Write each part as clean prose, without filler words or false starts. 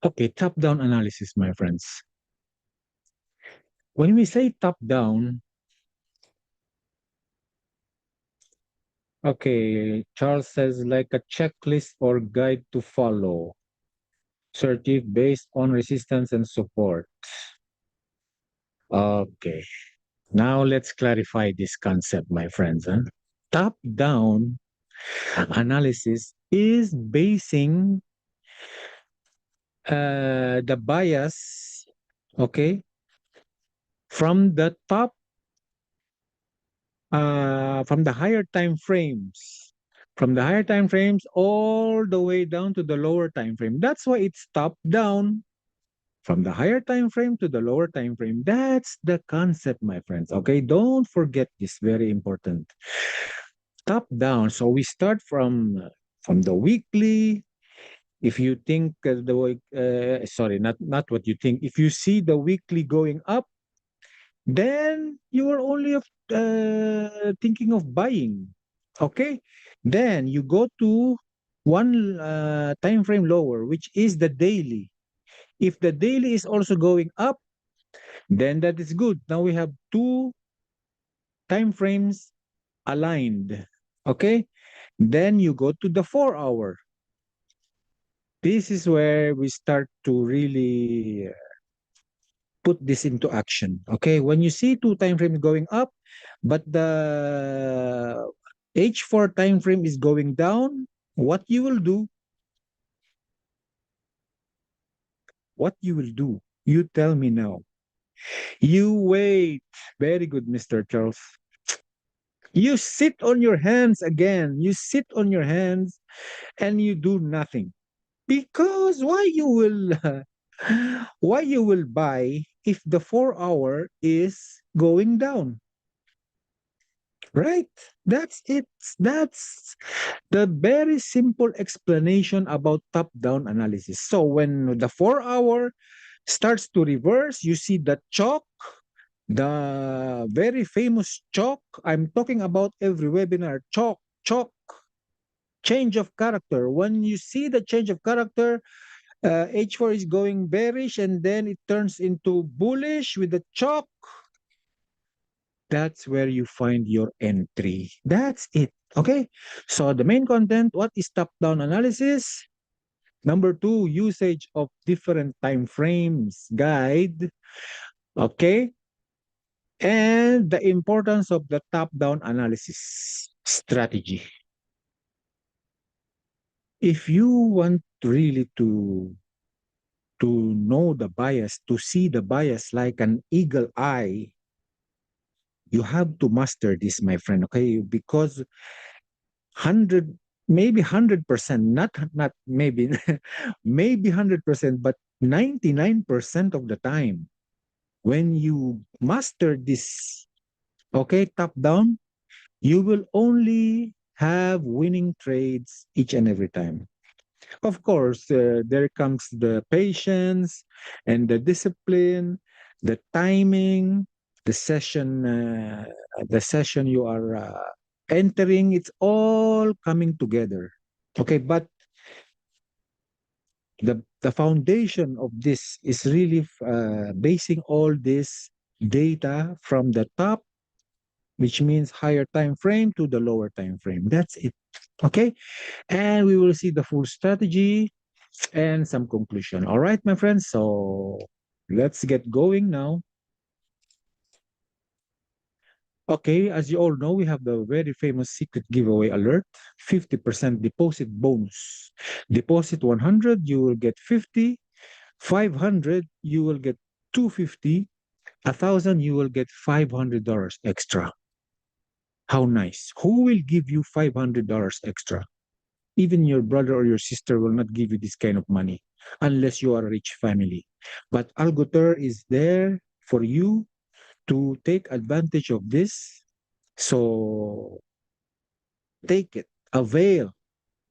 Okay, top-down analysis, my friends. When we say top-down, okay, Charles says like a checklist or guide to follow, assertive based on resistance and support. Okay, now let's clarify this concept, my friends. Huh? Top-down analysis is basing the bias, okay, from the top, from the higher time frames, from the higher time frames all the way down to the lower time frame. That's why it's top down, from the higher time frame to the lower time frame. That's the concept, my friends. Okay, don't forget this, very important. Top down. So we start from the weekly. If you think sorry, not what you think. If you see the weekly going up, then you are only thinking of buying. Okay, then you go to one time frame lower, which is the daily. If the daily is also going up, then that is good. Now we have two time frames aligned. Okay, then you go to the 4 hour. This is where we start to really put this into action. Okay, when you see two time frames going up, but the H4 time frame is going down, what you will do, what you will do, you tell me now. You wait. Very good, Mr. Charles. You sit on your hands again. You sit on your hands and you do nothing. Because why you will buy if the 4 hour is going down? Right? That's it. That's the very simple explanation about top-down analysis. So when the 4 hour starts to reverse, you see the chalk, the very famous chalk. I'm talking about every webinar. Chalk, chalk, change of character. When you see the change of character, H4 is going bearish and then it turns into bullish with the chalk. That's where you find your entry. That's it. Okay. So the main content, what is top-down analysis? Number two, usage of different time frames guide. Okay. And the importance of the top-down analysis strategy. If you want really to know the bias, to see the bias like an eagle eye, you have to master this, my friend, okay? Because 100, maybe 100%, not maybe, maybe 100%, but 99% of the time, when you master this, okay, top down, you will only have winning trades each and every time. Of course, there comes the patience and the discipline, the timing, the session you are entering. It's all coming together. Okay, but the foundation of this is really basing all this data from the top, which means higher time frame to the lower time frame. That's it. Okay, and we will see the full strategy and some conclusion. All right, my friends. So let's get going now. Okay, as you all know, we have the very famous secret giveaway alert, 50% deposit bonus. Deposit 100, you will get 50. 500, you will get 250. 1,000, you will get $500 extra. How nice. Who will give you $500 extra? Even your brother or your sister will not give you this kind of money unless you are a rich family. But Algoter is there for you to take advantage of this. So take it, avail.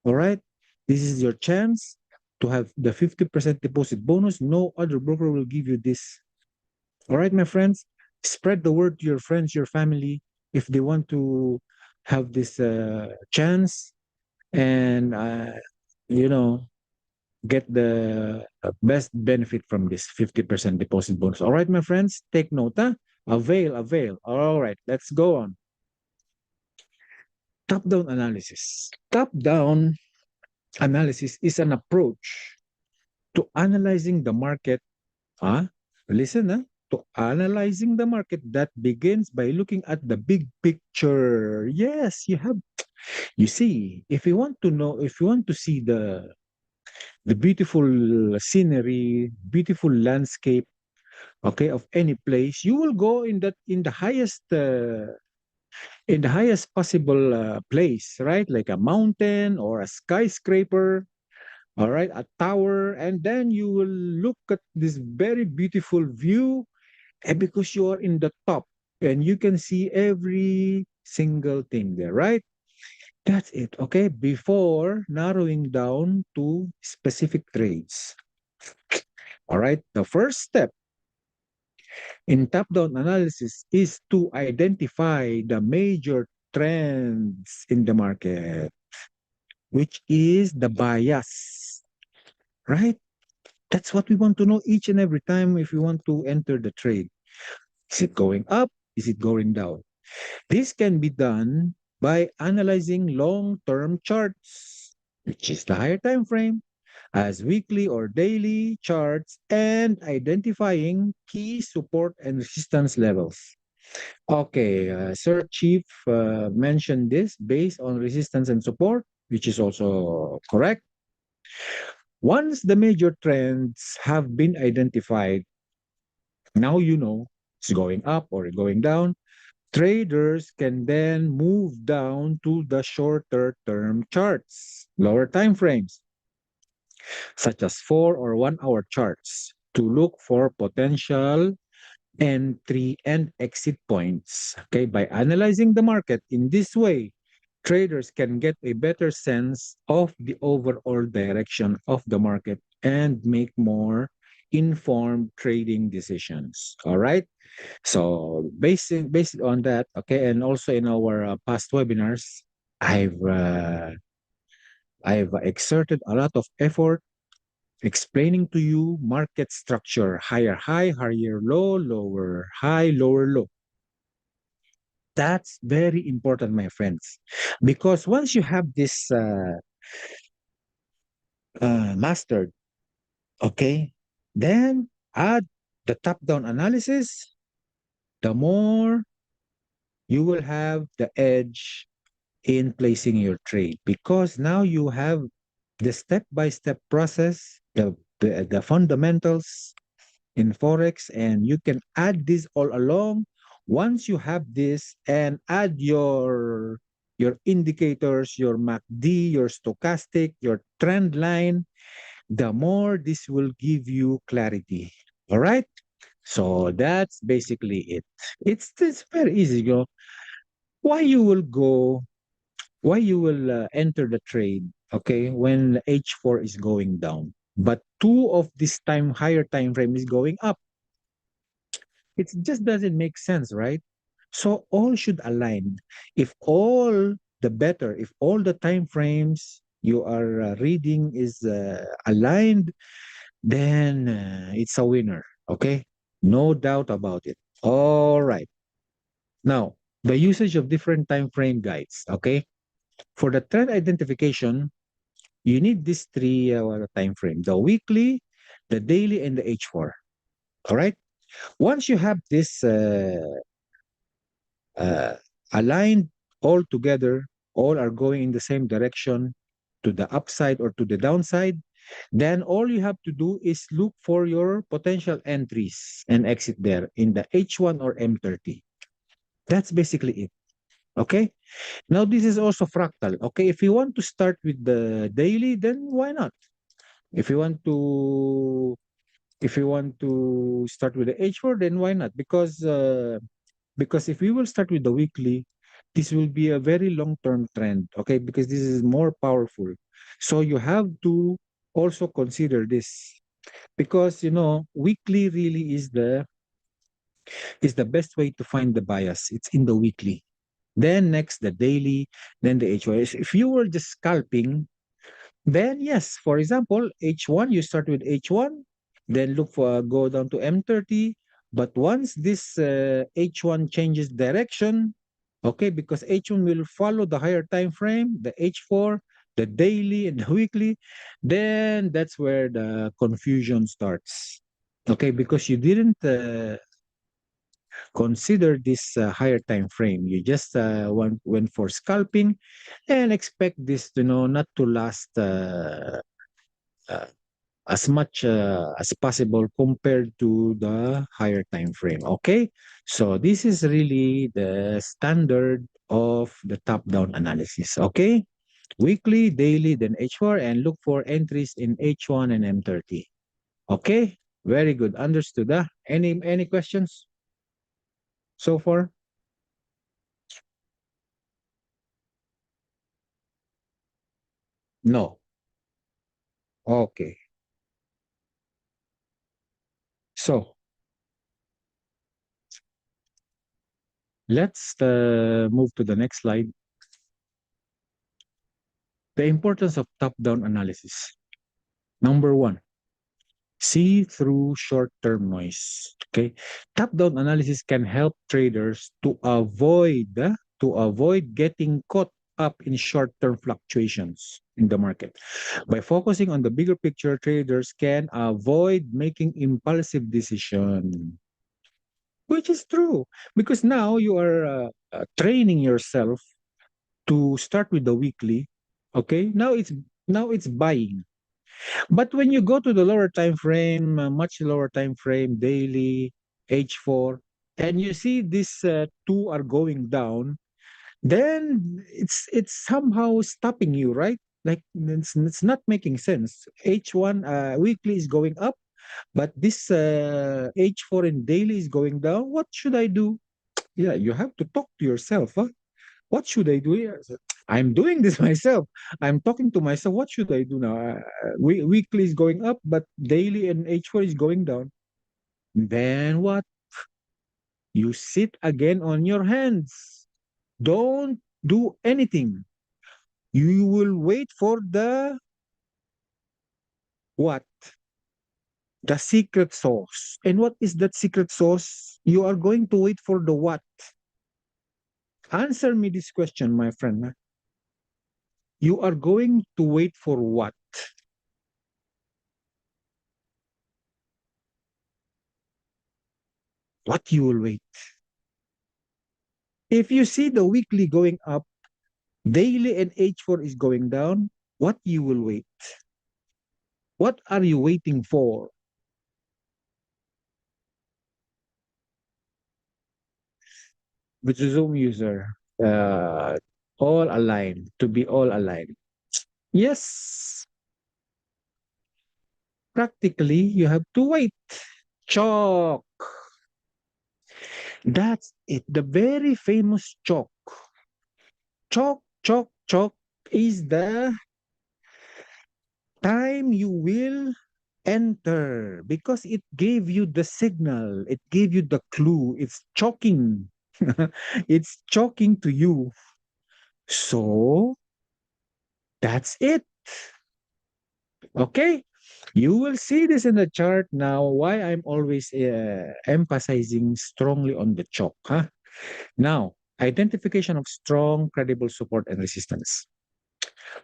All right. This is your chance to have the 50% deposit bonus. No other broker will give you this. All right, my friends. Spread the word to your friends, your family, if they want to have this chance. And, you know, get the best benefit from this 50% deposit bonus. All right, my friends, take note. Huh? Avail, avail. All right, let's go on. Top-down analysis. Top-down analysis is an approach to analyzing the market. Huh? Listen, huh? To analyzing the market that begins by looking at the big picture. Yes, you have. You see, if you want to know, if you want to see the beautiful scenery, beautiful landscape, okay, of any place, you will go in that in the highest possible place, right? Like a mountain or a skyscraper, all right, a tower, and then you will look at this very beautiful view, and because you are in the top and you can see every single thing there, right? That's it, okay? Before narrowing down to specific trades. All right, the first step in top-down analysis is to identify the major trends in the market, which is the bias, right? That's what we want to know each and every time if we want to enter the trade. Is it going up? Is it going down? This can be done by analyzing long-term charts, which is the higher time frame, as weekly or daily charts, and identifying key support and resistance levels. Okay, Sir Chief mentioned this based on resistance and support, which is also correct. Once the major trends have been identified, now you know it's going up or going down. Traders can then move down to the shorter term charts, lower time frames, such as 4 or 1 hour charts, to look for potential entry and exit points. Okay, by analyzing the market in this way, traders can get a better sense of the overall direction of the market and make more informed trading decisions. All right. So based on that, okay, and also in our past webinars, I've uh, I've exerted a lot of effort explaining to you market structure: higher high, higher low, lower high, lower low. That's very important, my friends, because once you have this mastered, okay, then add the top-down analysis, the more you will have the edge in placing your trade, because now you have the step-by-step process, the fundamentals in Forex, and you can add this all along. Once you have this and add your indicators, your MACD, your stochastic, your trend line, the more this will give you clarity. All right? So that's basically it. It's very easy, you know. Why you will go, why you will enter the trade, okay, when H4 is going down, but two of this time higher time frame is going up. It just doesn't make sense, right? So all should align. If all the better, if all the time frames you are reading is aligned, then it's a winner. Okay, no doubt about it. All right. Now, the usage of different time frame guides. Okay, for the trend identification, you need these three time frame: the weekly, the daily, and the H4. All right. Once you have this uh, aligned all together, all are going in the same direction to the upside or to the downside, then all you have to do is look for your potential entries and exit there in the H1 or M30. That's basically it. Okay. Now this is also fractal. Okay. If you want to start with the daily, then why not? If you want to start with the H4, then why not? Because if we will start with the weekly, this will be a very long-term trend, okay? Because this is more powerful. So you have to also consider this, because you know weekly really is the best way to find the bias. It's in the weekly. Then next the daily, then the HOS. If you were just scalping, Then yes, for example, H1, you start with H1, then look for go down to M30. But once this H1 changes direction, okay, because H1 will follow the higher time frame, the H4, the daily and the weekly, then that's where the confusion starts. Okay, because you didn't consider this higher time frame. You just went for scalping and expect this, not to last uh, as much as possible compared to the higher time frame. Okay, so this is really the standard of the top-down analysis. Okay, weekly, daily, then H4, and look for entries in H1 and M30. Okay, very good. Understood. Any questions so far? No. Okay. So let's move to the next slide. The importance of top-down analysis. Number one, see through short-term noise. Okay, top-down analysis can help traders to avoid getting caught up in short-term fluctuations in the market. By focusing on the bigger picture, traders can avoid making impulsive decision, which is true because now you are training yourself to start with the weekly. Okay, now it's buying. But when you go to the lower time frame, much lower time frame, daily, H4, and you see these two are going down, then it's somehow stopping you, right? Like it's not making sense. H1 weekly is going up, but this H4 in daily is going down. What should I do? Yeah, you have to talk to yourself. Huh? What should I do here? I'm doing this myself. I'm talking to myself. What should I do now? Weekly is going up, but daily and H4 is going down. Then what? You sit again on your hands. Don't do anything. You will wait for the what? The secret sauce. And what is that secret sauce? You are going to wait for the what? Answer me this question, my friend. You are going to wait for what? What you will wait? If you see the weekly going up, daily and H4 is going down, what you will wait? What are you waiting for? With Zoom user, uh, all aligned, to be all aligned. Yes, practically you have to wait. Chalk. That's it. The very famous chalk. Chalk, chalk, chalk is the time you will enter because it gave you the signal, it gave you the clue. It's choking. It's choking to you. So that's it. Okay. You will see this in the chart now. Why I'm always emphasizing strongly on the chalk. Huh? Now, identification of strong, credible support and resistance.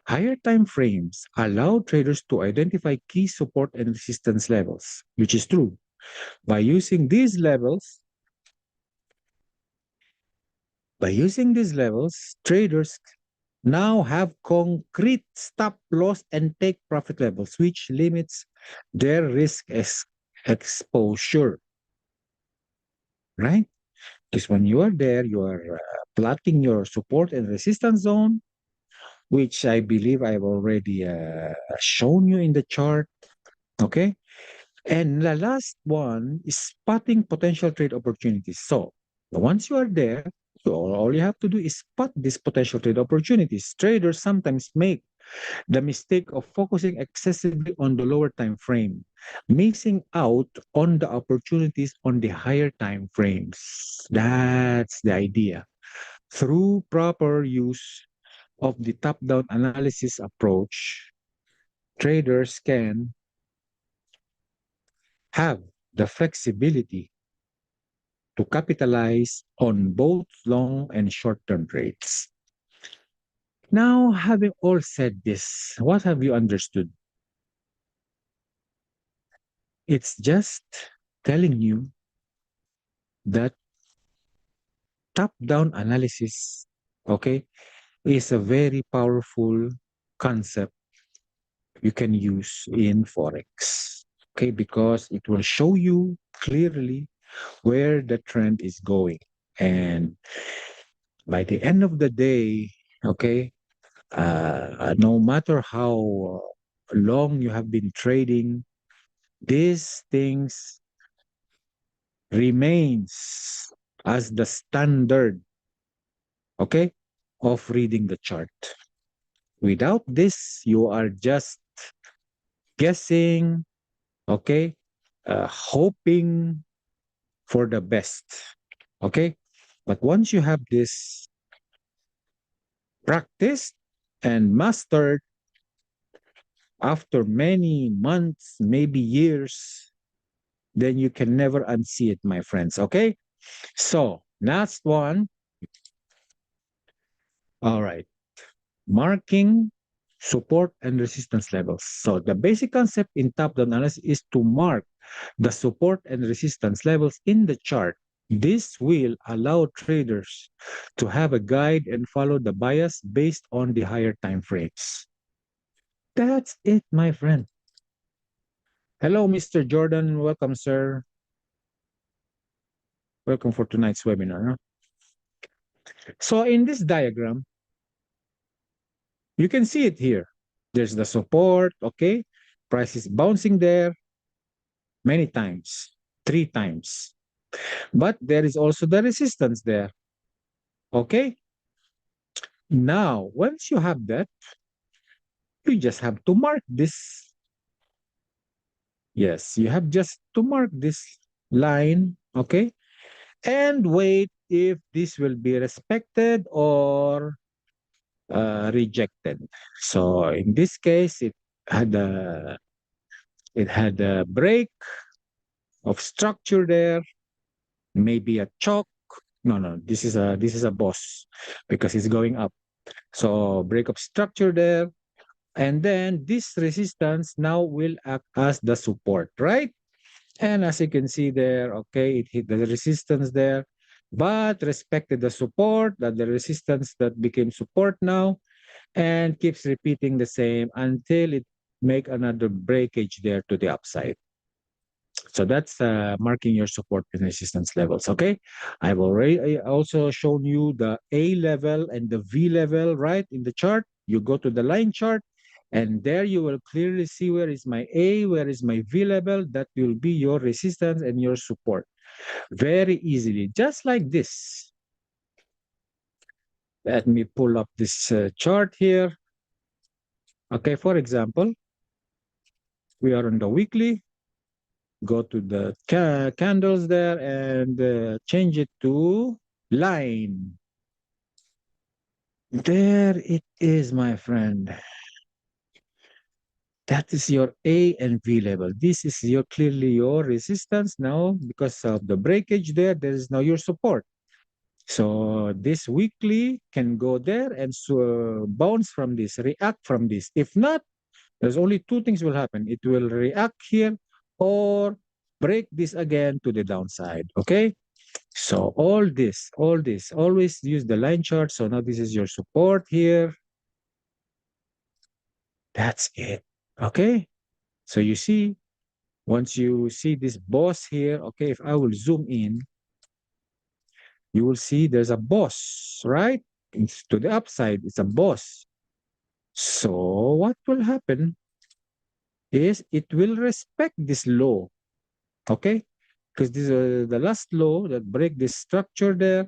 Higher time frames allow traders to identify key support and resistance levels, which is true. By using these levels, traders now have concrete stop loss and take profit levels, which limits their exposure, right? Because when you are there, you are plotting your support and resistance zone, which I believe I've already shown you in the chart. Okay. And the last one is spotting potential trade opportunities. So once you are there, so all you have to do is spot these potential trade opportunities. Traders sometimes make the mistake of focusing excessively on the lower time frame, missing out on the opportunities on the higher time frames. That's the idea. Through proper use of the top-down analysis approach, traders can have the flexibility to capitalize on both long and short-term trades. Now, having all said this, what have you understood? It's just telling you that top-down analysis, okay, is a very powerful concept you can use in Forex, okay, because it will show you clearly where the trend is going. And by the end of the day, okay, no matter how long you have been trading, these things remains as the standard, okay, of reading the chart. Without this, you are just guessing, okay, hoping for the best, okay. But once you have this practiced and mastered, after many months, maybe years, then you can never unsee it, my friends. Okay. So, last one. All right. Marking support and resistance levels. So, the basic concept in top down analysis is to mark the support and resistance levels in the chart. This will allow traders to have a guide and follow the bias based on the higher time frames. That's it, my friend. Hello, Mr. Jordan. Welcome, sir. Welcome for tonight's webinar. Huh? So in this diagram, you can see it here. There's the support, okay? Price is bouncing there many times, 3 times. But there is also the resistance there, okay? Now, once you have that, you just have to mark this. Yes, you have just to mark this line, okay? And wait if this will be respected or rejected. So in this case, had a it had a break of structure there, maybe a chalk. No, no, this is a boss because it's going up. So break of structure there, and then this resistance now will act as the support, right? And as you can see there, okay, it hit the resistance there, but respected the support, that the resistance that became support now, and keeps repeating the same until it make another breakage there to the upside. So that's marking your support and resistance levels, okay? I've already also shown you the A level and the V level, right, in the chart. You go to the line chart, and there you will clearly see where is my A, where is my V level. That will be your resistance and your support. Very easily, just like this. Let me pull up this chart here. Okay, for example, we are on the weekly. Go to the candles there and change it to line. There it is, my friend. That is your A and V level. This is your clearly your resistance now because of the breakage there. There is now your support. So this weekly can go there and bounce from this, react from this. If not, there's only two things will happen. It will react here or break this again to the downside. Okay. So all this, always use the line chart. So now this is your support here. That's it. Okay. So you see, once you see this boss here, okay, if I will zoom in, you will see there's a boss, right? It's to the upside, it's a boss. So what will happen is it will respect this low, okay? Because this is the last low that break this structure there.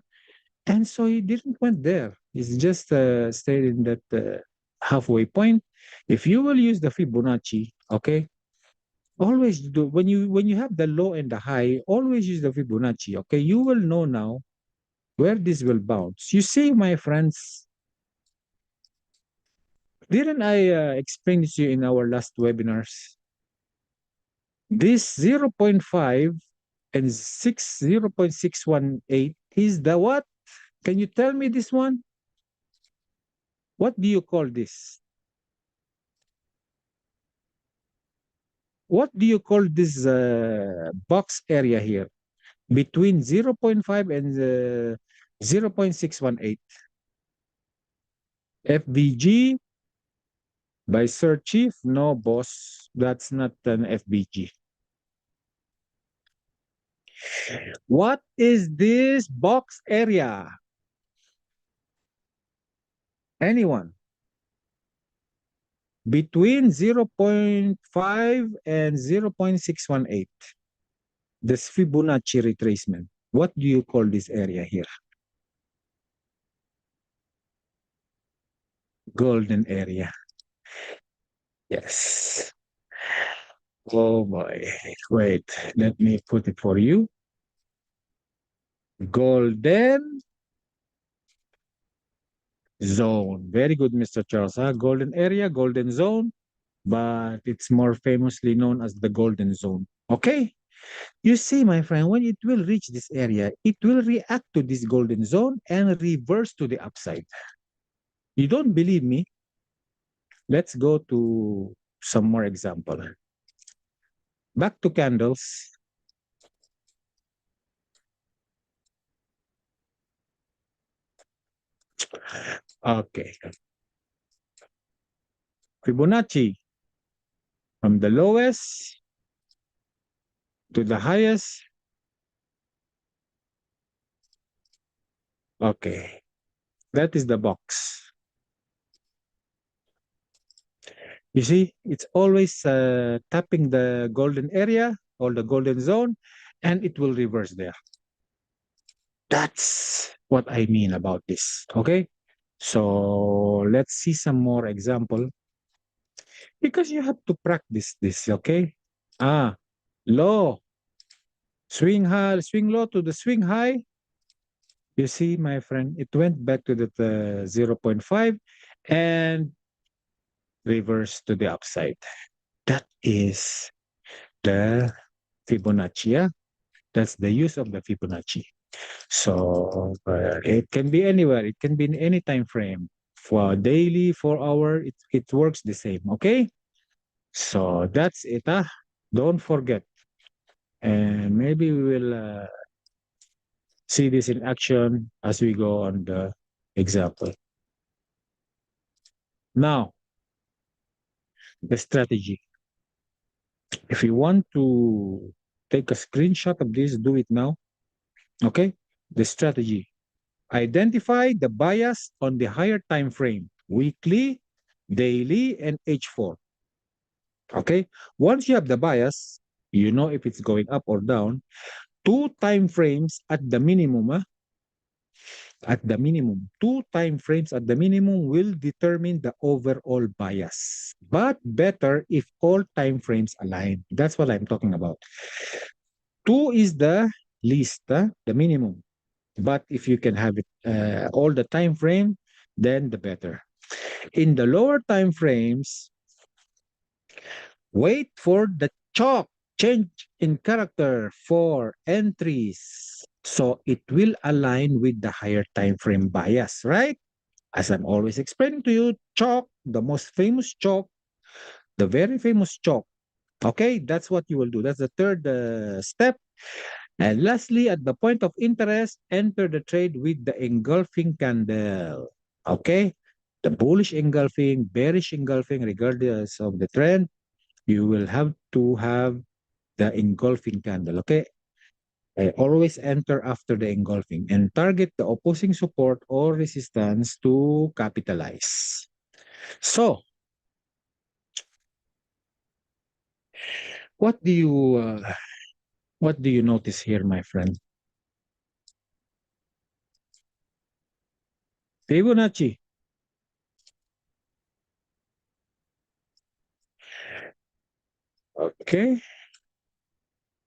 And so he didn't went there. He's just stayed in that halfway point. If you will use the Fibonacci, okay, always do when you have the low and the high, always use the Fibonacci. Okay, you will know now where this will bounce. You see, my friends, Didn't I explain this to you in our last webinars? This 0.5 and 0.618 is the what? Can you tell me this one? What do you call this? What do you call this box area here between 0.5 and 0.618? FBG by Sir Chief? No, boss. That's not an FBG. What is this box area? Anyone? Between 0.5 and 0.618. This Fibonacci retracement. What do you call this area here? Golden area. Yes. Oh boy. Wait, let me put it for you. Golden zone. Very good, Mr. Charles. Huh? Golden area, golden zone, but it's more famously known as the golden zone. Okay? You see, my friend, when it will reach this area, it will react to this golden zone and reverse to the upside. You don't believe me? Let's go to some more example. Back to candles. Okay. Fibonacci from the lowest to the highest. Okay. That is the box. You see, it's always tapping the golden area or the golden zone, and it will reverse there. That's what I mean about this. Okay. So let's see some more example because you have to practice this. Okay. Low, swing high, swing low to the swing high. You see, my friend, it went back to the 0.5 and reverse to the upside. That is the Fibonacci. Yeah? That's the use of the Fibonacci. So it can be anywhere. It can be in any time frame. For daily, 4 hour, it works the same. Okay? So that's it. Don't forget. And maybe we will see this in action as we go on the example. Now, the strategy. If you want to take a screenshot of this, do it now. Okay? The strategy. Identify the bias on the higher time frame, weekly, daily, and H4. Okay? Once you have the bias, you know if it's going up or down. 2 time frames at the minimum, at the minimum, 2 time frames at the minimum will determine the overall bias. But better if all time frames align. That's what I'm talking about. 2 is the least, the minimum. But if you can have it all the time frame, then the better. In the lower time frames, wait for the chalk change in character for entries. So it will align with the higher time frame bias, right? As I'm always explaining to you, chalk, the most famous chalk, the very famous chalk. Okay, that's what you will do. That's the third step. And lastly, at the point of interest, enter the trade with the engulfing candle. Okay, the bullish engulfing, bearish engulfing, regardless of the trend, you will have to have the engulfing candle. Okay, always enter after the engulfing and target the opposing support or resistance to capitalize. So, what do you notice here, my friend? Fibonacci. Okay,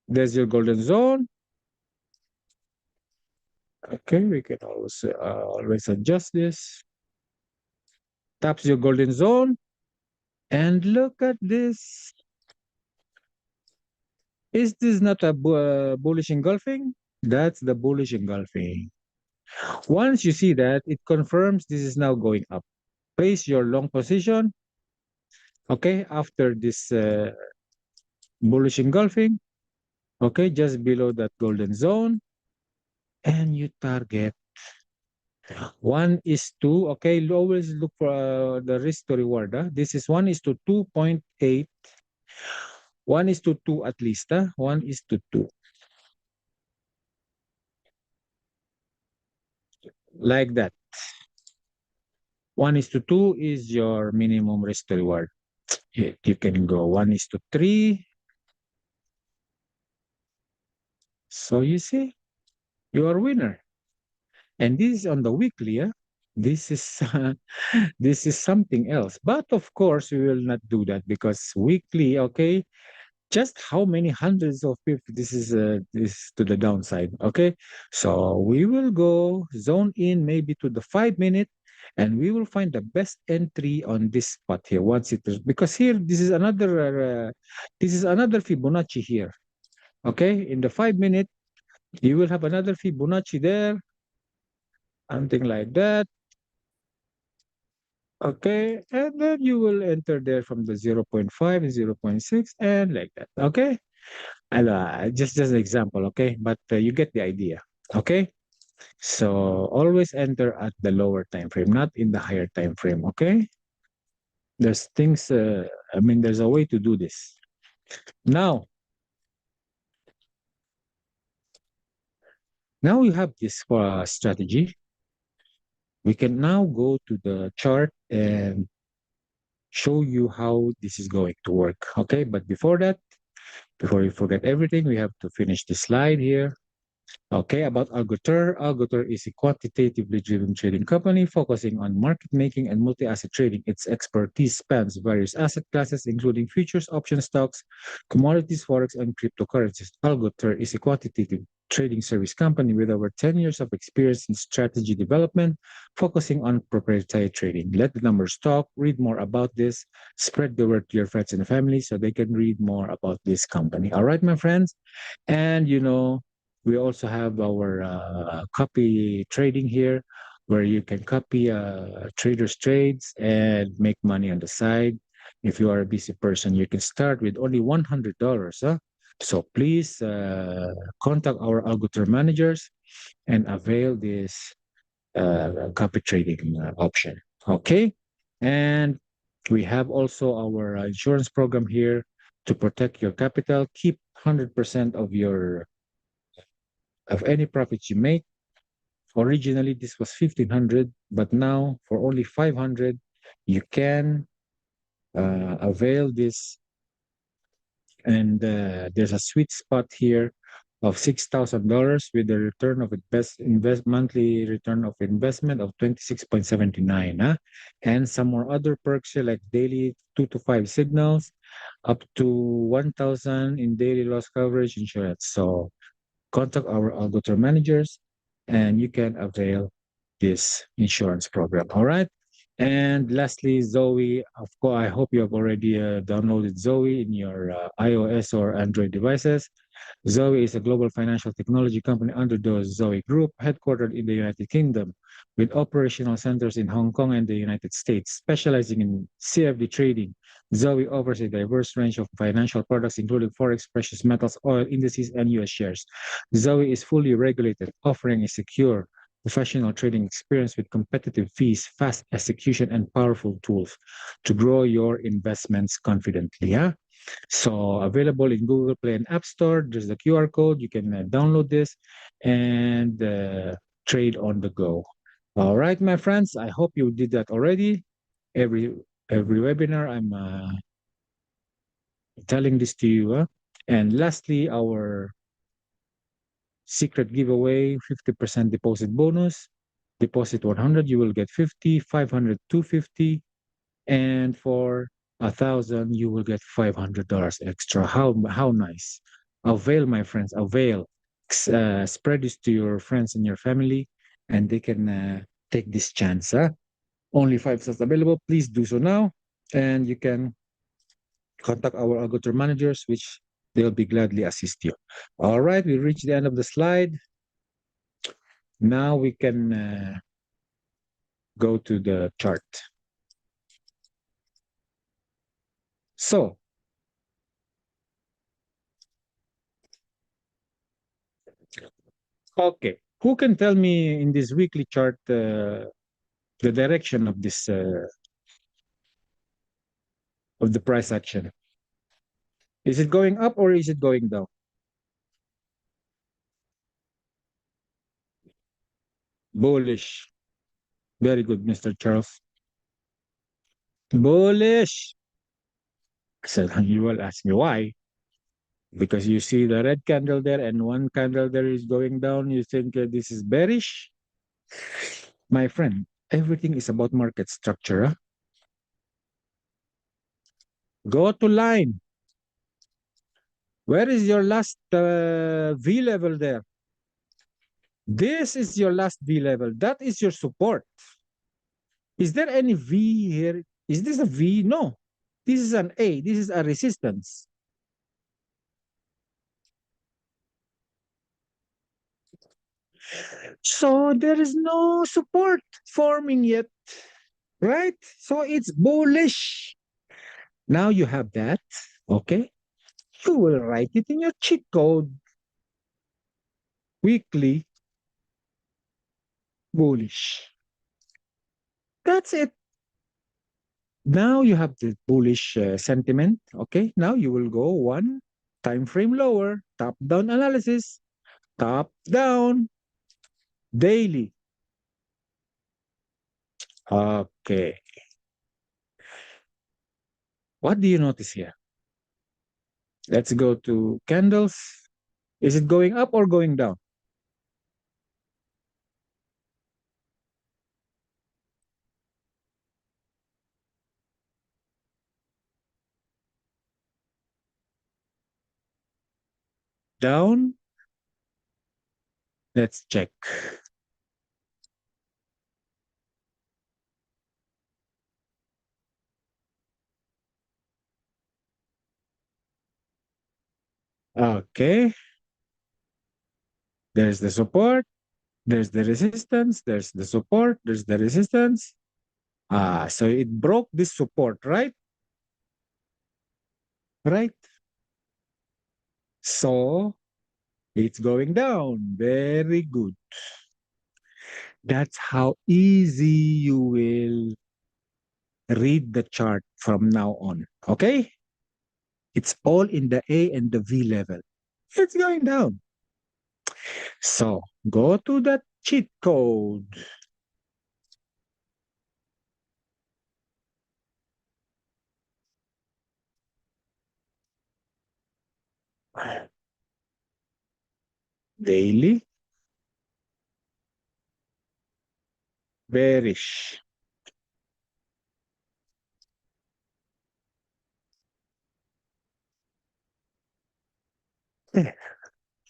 there's your golden zone. Okay, we can always adjust this. taps your golden zone, and look at this. Is this not a bullish engulfing? That's the bullish engulfing. Once you see that, it confirms this is now going up. Place your long position, okay, after this bullish engulfing, okay, just below that golden zone, and you target 1:2. Okay, always look for the risk to reward. This is 1:2.8, 1:2 at least. 1:2, like that. 1:2 is your minimum risk to reward. You can go 1:3. So you see, you are winner. And this is on the weekly. This is this is something else. But of course, we will not do that because weekly, okay, just how many hundreds of people, this to the downside, okay? So we will go zone in maybe to the 5 minute, and we will find the best entry on this spot here once it is, because here this is another Fibonacci here, okay? In the 5 minute, you will have another Fibonacci there, something like that. Okay, and then you will enter there from the 0.5 and 0.6 and like that. Okay, and just an example. Okay, but you get the idea. Okay, so always enter at the lower time frame, not in the higher time frame. Okay, there's things. I mean, there's a way to do this. Now we have this strategy. We can now go to the chart and show you how this is going to work. Okay, but before that, before we forget everything, we have to finish this slide here. Okay, about Algoter. Algoter is a quantitatively driven trading company focusing on market making and multi-asset trading. Its expertise spans various asset classes, including futures, option stocks, commodities, forex, and cryptocurrencies. Algoter is a quantitative trading service company with over 10 years of experience in strategy development, focusing on proprietary trading. Let the numbers talk. Read more about this. Spread the word to your friends and family so they can read more about this company. All right, my friends. And we also have our copy trading here, where you can copy traders' trades and make money on the side. If you are a busy person, you can start with only $100. So please contact our Algoter managers and avail this copy trading option. Okay, and we have also our insurance program here to protect your capital. Keep 100% of any profits you make. Originally, this was 1,500, but now for only 500, you can avail this. And there's a sweet spot here of $6,000 with a return of monthly return of investment of 26.79. And some more other perks here like daily 2 to 5 signals, up to 1,000 in daily loss coverage insurance. So contact our Algoter managers and you can avail this insurance program. All right. And lastly, Zoe, of course, I hope you have already downloaded Zoe in your iOS or Android devices. Zoe is a global financial technology company under the Zoe Group, headquartered in the United Kingdom, with operational centers in Hong Kong and the United States. Specializing in CFD trading, Zoe offers a diverse range of financial products, including Forex, precious metals, oil, indices, and US shares. Zoe is fully regulated, offering a secure, professional trading experience with competitive fees, fast execution, and powerful tools to grow your investments confidently. So available in Google Play and App Store. There's the QR code. You can download this and trade on the go. All right, my friends. I hope you did that already. Every webinar, I'm telling this to you. And lastly, our secret giveaway, 50% deposit bonus. Deposit 100, you will get 50, 500, 250, and for 1,000, you will get $500 extra. How nice! Avail, my friends, avail. Spread this to your friends and your family, and they can take this chance. Only 5 slots available. Please do so now. And you can contact our Algoter managers, which they'll be gladly assist you. All right, we reached the end of the slide. Now we can go to the chart. So, okay, who can tell me in this weekly chart the direction of this of the price action? Is it going up or is it going down? Bullish. Very good, Mr. Charles. Bullish. So you will ask me why? Because you see the red candle there and one candle there is going down. You think this is bearish? My friend, everything is about market structure. Huh? Go to line. Where is your last V level there? This is your last V level. That is your support. Is there any V here? Is this a V? No. This is an A. This is a resistance. So there is no support forming yet, right? So it's bullish. Now you have that, okay? You will write it in your cheat code. Weekly bullish. That's it. Now you have the bullish sentiment, okay? Now you will go one time frame lower, top down analysis, top down, daily. Okay. What do you notice here? Let's go to candles. Is it going up or going down? Down. Let's check. Okay. There's the support. There's the resistance. There's the support. There's the resistance. So it broke this support, right? Right. So it's going down. Very good. That's how easy you will read the chart from now on. Okay? It's all in the A and the V level. It's going down. So go to that cheat code. Daily, bearish. You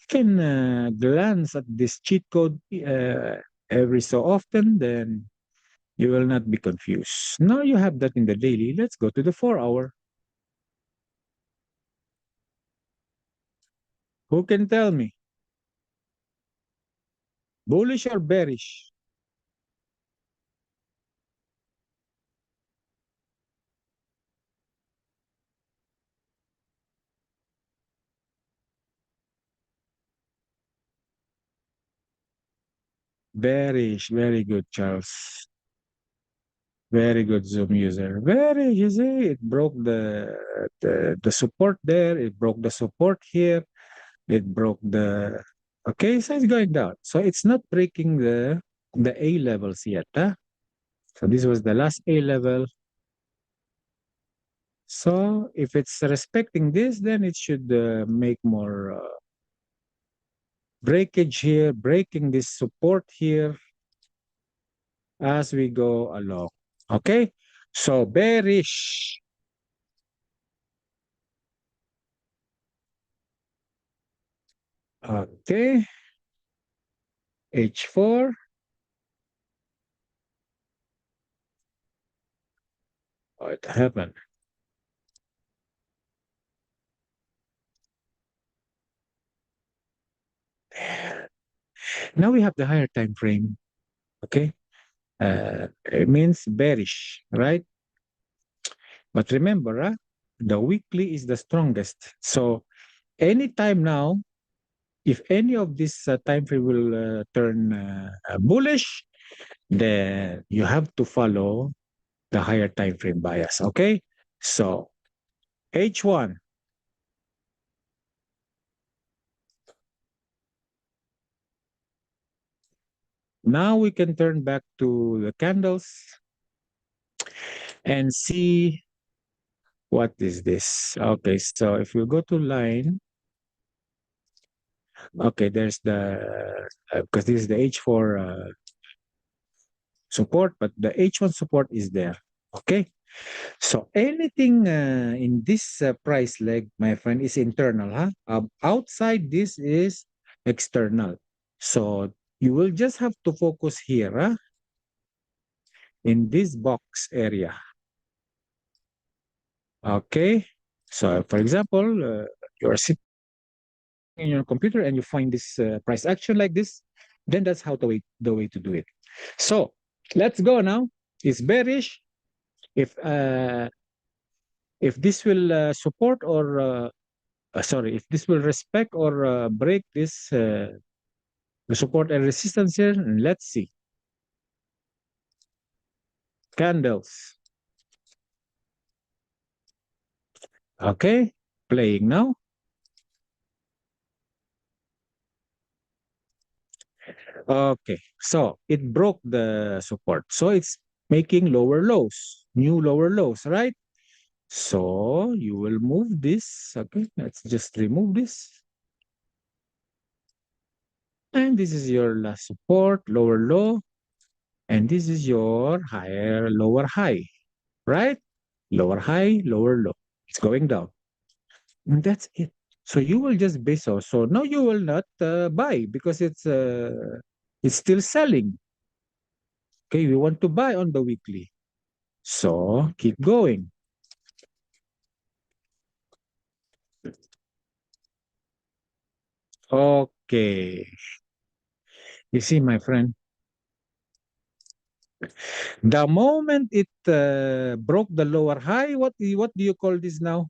can glance at this cheat code every so often, then you will not be confused. Now you have that in the daily. Let's go to the 4 hour. Who can tell me? Bullish or bearish? Bearish. Very good, Charles. Very good Zoom user. Very easy. It broke the support there. It broke the support here. It broke the okay, so it's going down. So it's not breaking the A levels yet. Huh? So this was the last A level. So if it's respecting this, then it should make more breakage here, breaking this support here as we go along. Okay, so bearish. Okay, H4. What happened? Now we have the higher time frame. Okay. It means bearish, right? But remember, the weekly is the strongest. So anytime now, if any of this time frame will turn bullish, then you have to follow the higher time frame bias. Okay. So H1. Now we can turn back to the candles and see what is this. Okay, so if you go to line, okay, there's the because this is the H4 support, but the H1 support is there. Okay, so anything in this price leg, my friend, is internal. Huh? Outside this is external. So you will just have to focus here, in this box area. Okay, so for example, you're sitting in your computer and you find this price action like this, then that's how the way to do it. So let's go now. It's bearish. If this will support or sorry, if this will respect or break this the support and resistance here, and let's see candles. Okay, playing now. Okay, so it broke the support, so it's making lower lows, new lower lows, right? So you will move this. Okay, let's just remove this. And this is your last support, lower low. And this is your higher, lower high, right? Lower high, lower low. It's going down. And that's it. So you will just base off. So now you will not buy because it's still selling. Okay, we want to buy on the weekly. So keep going. Okay. You see, my friend, the moment it broke the lower high, what do you call this now?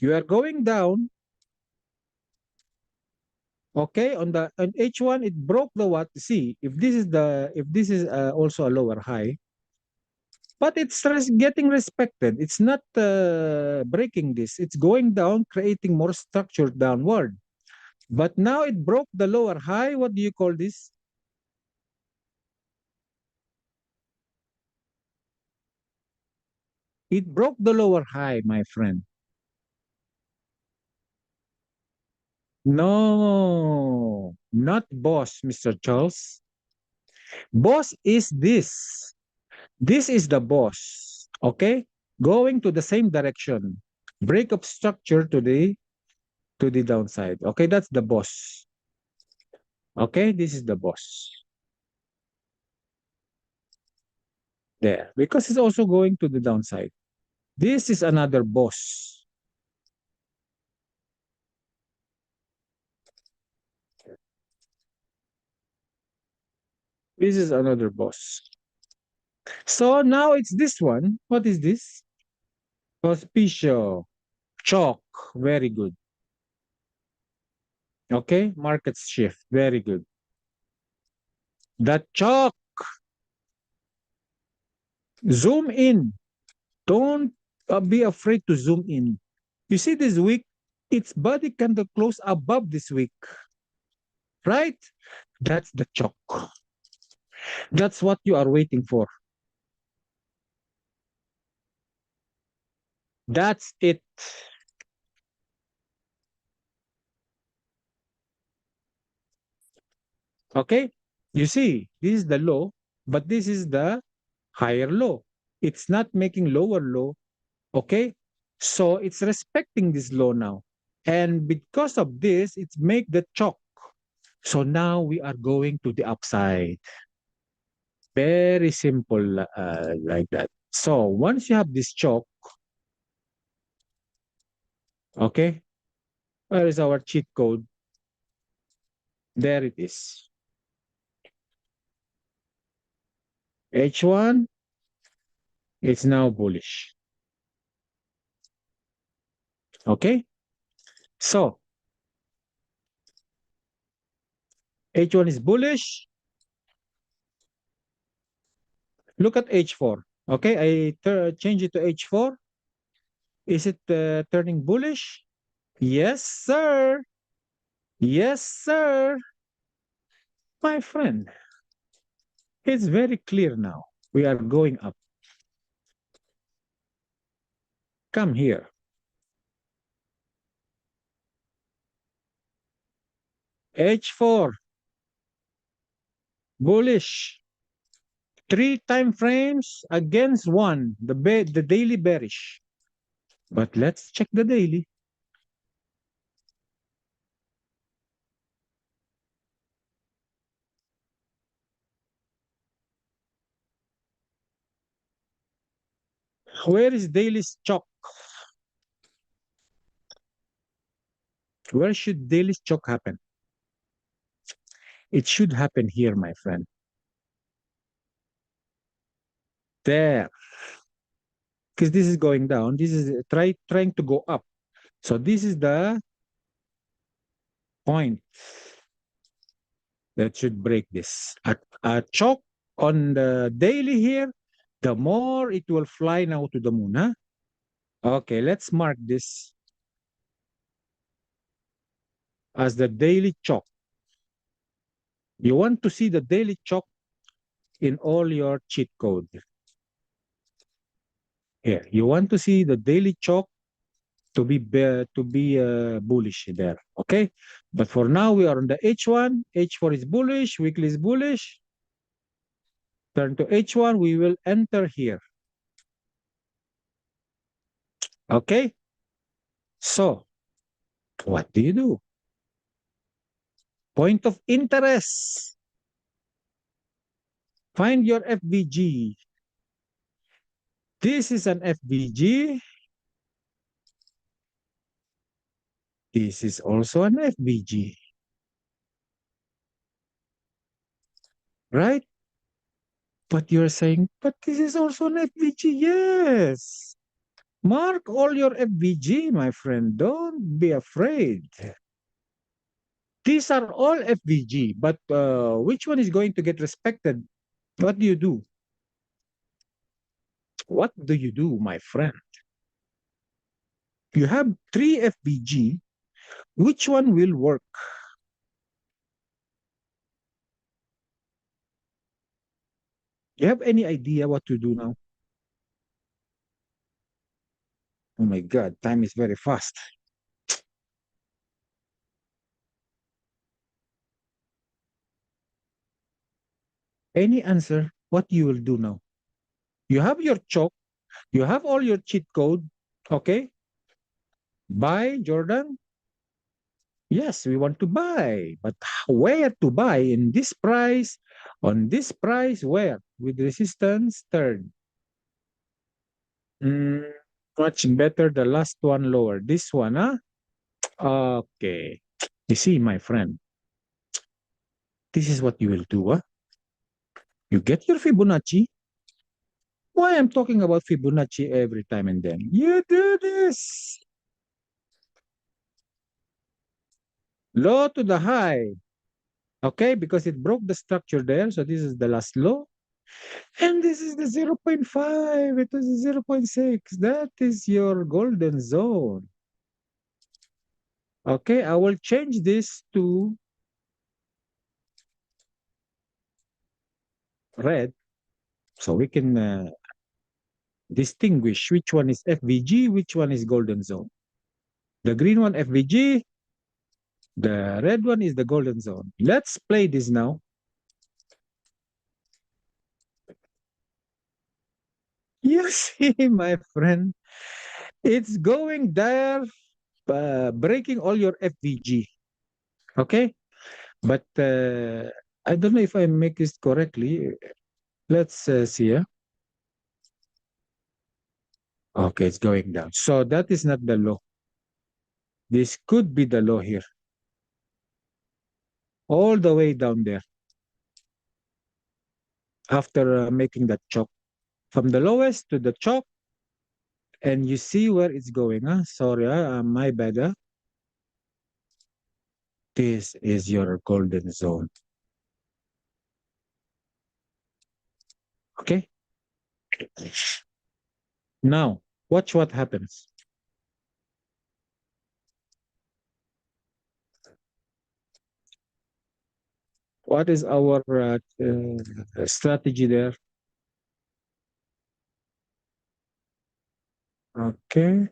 You are going down, okay? On H1, it broke the what? See, if this is also a lower high, but it's getting respected. It's not breaking this. It's going down, creating more structure downward. But now it broke the lower high. What do you call this? It broke the lower high, my friend. No, not boss, Mr. Charles. Boss is this. This is the boss. Okay? Going to the same direction. Break of structure to the downside. Okay, that's the boss. Okay, this is the boss. There. Because it's also going to the downside. This is another boss. This is another boss. So now it's this one. What is this? Auspicio. Chalk. Very good. Okay, market shift. Very good. The chalk. Zoom in. Don't be afraid to zoom in. You see this week, its body candle close above this week, right? That's the chalk. That's what you are waiting for. That's it. Okay? You see, this is the low, but this is the higher low. It's not making lower low. Okay? So it's respecting this low now. And because of this, it's make the chalk. So now we are going to the upside. Very simple like that. So once you have this chalk, okay, where is our cheat code? There it is. H1, it's now bullish. Okay, so H1 is bullish. Look at H4. Okay, I change it to H4. Is it turning bullish? Yes, sir. Yes, sir. My friend, it's very clear now. We are going up. Come here. H4, bullish. Three time frames against one, the daily bearish. But let's check the daily. Where is daily's chalk? Where should daily's chalk happen? It should happen here, my friend. There. Because this is going down. This is trying to go up. So this is the point that should break this. A chalk on the daily here, the more it will fly now to the moon. Huh? Okay, let's mark this as the daily chalk. You want to see the daily chalk in all your cheat code. Here, you want to see the daily chalk to be bullish there. Okay, but for now we are on the H1. H4 is bullish. Weekly is bullish. Turn to H1. We will enter here. Okay. So what do you do? Point of interest. Find your FVG. This is an FVG. This is also an FVG. Right? But you're saying, but this is also an FVG. Yes. Mark all your FVG, my friend. Don't be afraid. These are all FVG, but which one is going to get respected? What do you do? What do you do, my friend? You have three FVG. Which one will work? You have any idea what to do now? Oh my God, time is very fast. Any answer? What you will do now? You have your chalk. You have all your cheat code. Okay? Buy, Jordan. Yes, we want to buy. But where to buy? In this price? On this price? Where? With resistance, third. Mm, much better the last one lower. This one, huh? Okay. You see, my friend, this is what you will do, huh? You get your Fibonacci. Why I'm talking about Fibonacci every time and then? You do this. Low to the high. Okay, because it broke the structure there. So this is the last low. And this is the zero 0.5. It was 0.6. That is your golden zone. Okay, I will change this to red so we can distinguish which one is FVG, which one is golden zone. The green one, FVG. The red one is the golden zone. Let's play this now. You see, my friend, it's going there, breaking all your FVG. Okay? But I don't know if I make this correctly. Let's see. Okay, it's going down. So that is not the low. This could be the low here, all the way down there after making that choke. From the lowest to the choke, and you see where it's going. Huh? Sorry, my bad. This is your golden zone. Okay? Now, watch what happens. What is our strategy there? Okay.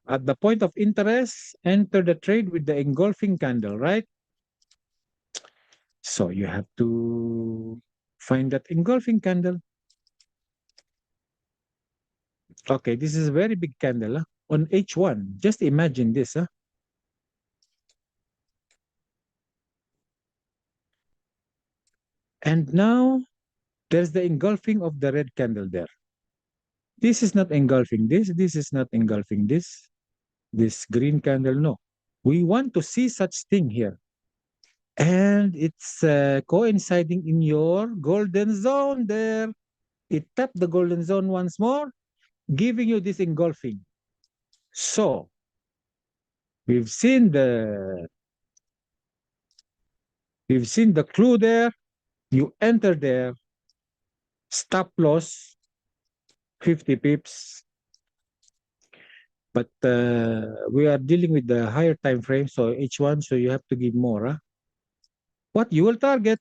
At the point of interest, enter the trade with the engulfing candle, right? So you have to find that engulfing candle. Okay, this is a very big candle on H1. Just imagine this. And now there's the engulfing of the red candle there. This is not engulfing this. This is not engulfing this. This green candle, no. We want to see such thing here. And it's coinciding in your golden zone there. It tapped the golden zone once more, giving you this engulfing. So we've seen the we've seen the clue there. You enter there, stop loss 50 pips. But we are dealing with the higher time frame, so H1, so you have to give more. What you will target?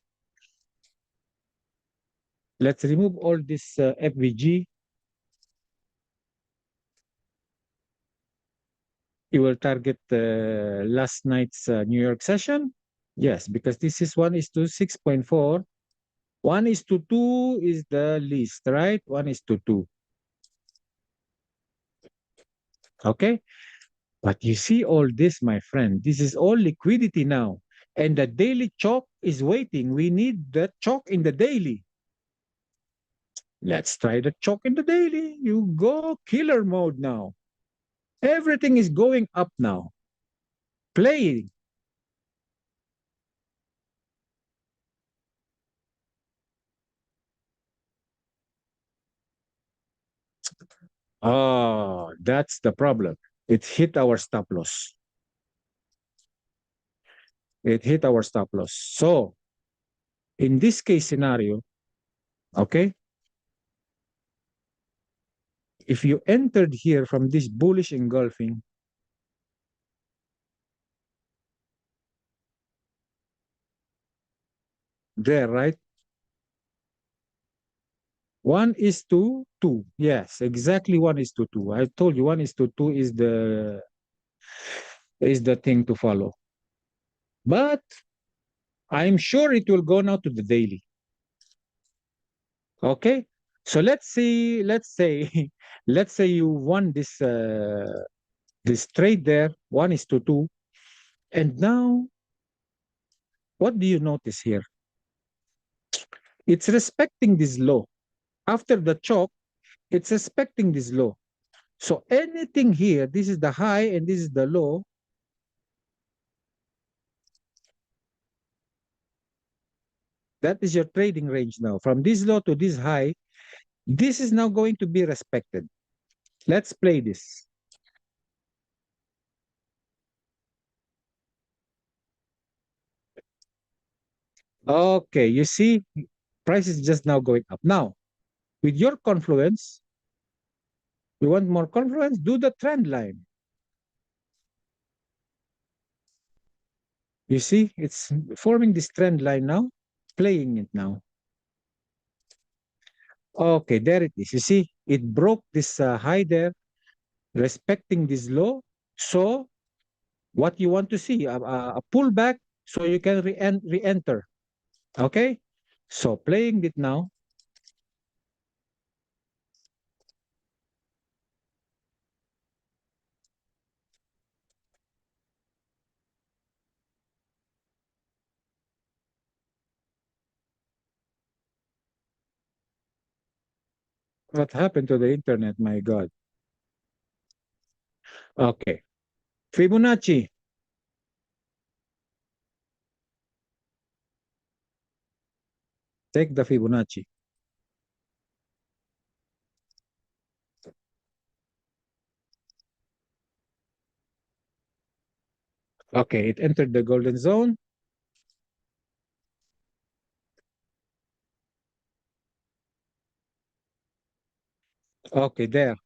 Let's remove all this FVG. You will target last night's New York session. Yes, because this is 1 is to 6.4. 1 is to 2 is the least, right? 1 is to 2. Okay? But you see all this, my friend. This is all liquidity now. And the daily chalk is waiting. We need the chalk in the daily. Let's try the chalk in the daily. You go killer mode now. Everything is going up now. Play. Oh, that's the problem. It hit our stop loss. It hit our stop loss. So, in this case scenario, okay, if you entered here from this bullish engulfing, there, right? 1 is to 2. Yes, exactly 1 is to 2. I told you 1 is to 2 is the thing to follow. But I'm sure it will go now to the daily. Okay? So let's say let's say you won this trade there, 1 is to 2. And now what do you notice here? It's respecting this low. After the chalk, it's respecting this low. So anything here, this is the high and this is the low. That is your trading range now. From this low to this high, this is now going to be respected. Let's play this. Okay, you see, price is just now going up. Now, with your confluence, you want more confluence, do the trend line. You see, it's forming this trend line now, playing it now. Okay, there it is. You see, it broke this high there, respecting this low. So, what you want to see, a pullback, so you can re-enter. Okay, so playing it now. What happened to the internet? My God. Okay. Fibonacci. Take the Fibonacci. Okay, it entered the golden zone. Okay, there.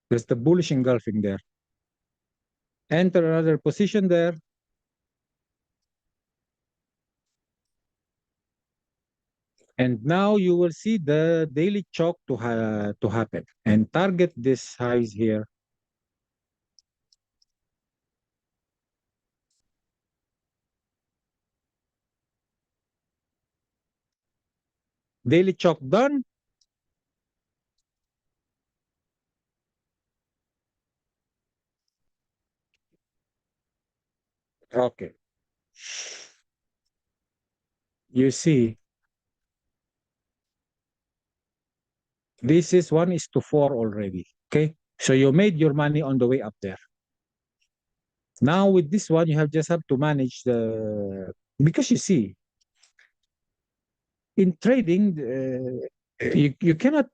There's the bullish engulfing there. Enter another position there. And now you will see the daily chalk to happen. And target this highs here. Daily chalk done. Okay. You see, this is 1:4 already. Okay. So you made your money on the way up there. Now with this one, you have just have to manage the, because you see, in trading, you cannot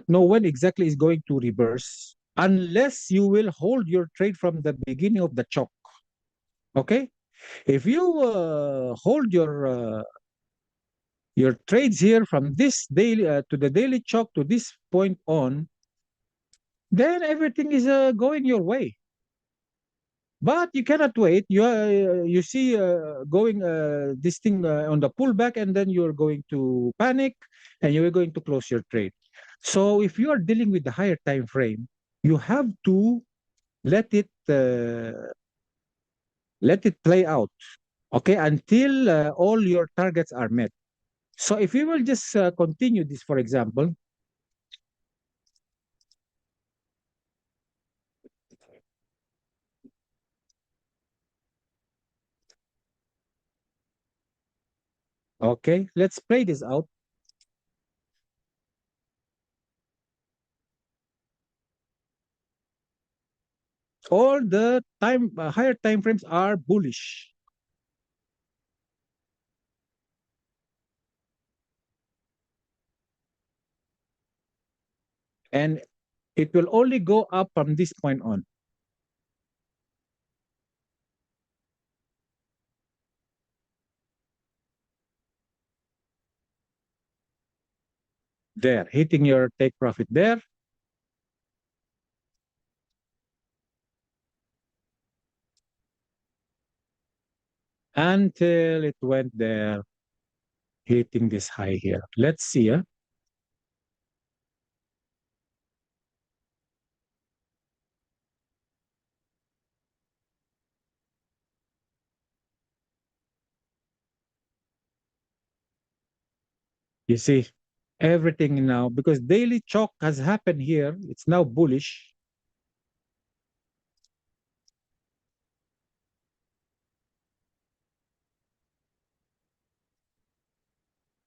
know when exactly is going to reverse unless you will hold your trade from the beginning of the chalk. Okay, if you hold your trades here from this daily to the daily chalk to this point on, then everything is going your way. But you cannot wait. You see going this thing on the pullback, and then you're going to panic, and you're going to close your trade. So if you are dealing with the higher time frame, you have to let it uh, let it play out, okay, until all your targets are met. So if you will just continue this, for example, okay, let's play this out. All the time higher time frames are bullish, and it will only go up from this point on. There, hitting your take profit there, until it went there, hitting this high here. Let's see. You see, everything now, because daily chalk has happened here, it's now bullish.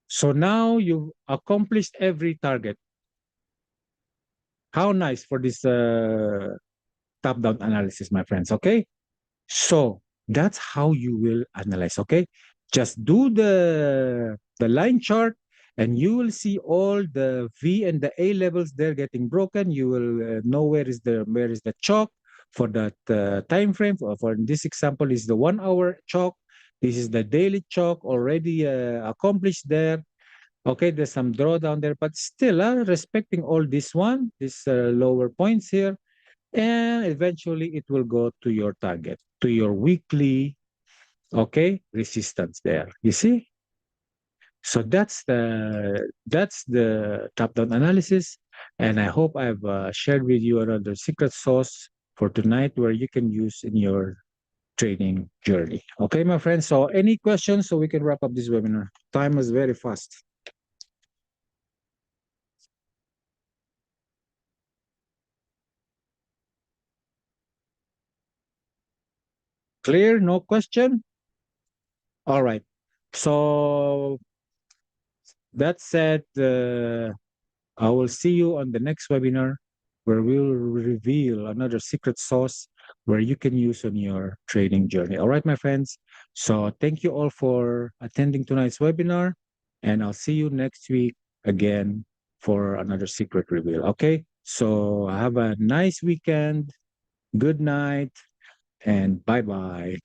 So now you've accomplished every target. How nice for this top-down analysis, my friends. Okay. So that's how you will analyze. Okay. Just do the line chart, and you will see all the V and the A levels there getting broken. You will know where is the chalk for that time frame. For this example is the 1 hour chalk. This is the daily chalk already accomplished there. Okay, there's some drawdown there, but still respecting all this one, these lower points here, and eventually it will go to your target, to your weekly, okay, resistance there. You see? So that's the top-down analysis, and I hope I've shared with you another secret sauce for tonight where you can use in your trading journey. Okay, my friends. So any questions so we can wrap up this webinar? Time is very fast. Clear? No question? All right. So That said, I will see you on the next webinar where we'll reveal another secret sauce where you can use on your trading journey. All right, my friends. So thank you all for attending tonight's webinar, and I'll see you next week again for another secret reveal. Okay. So have a nice weekend. Good night and bye bye.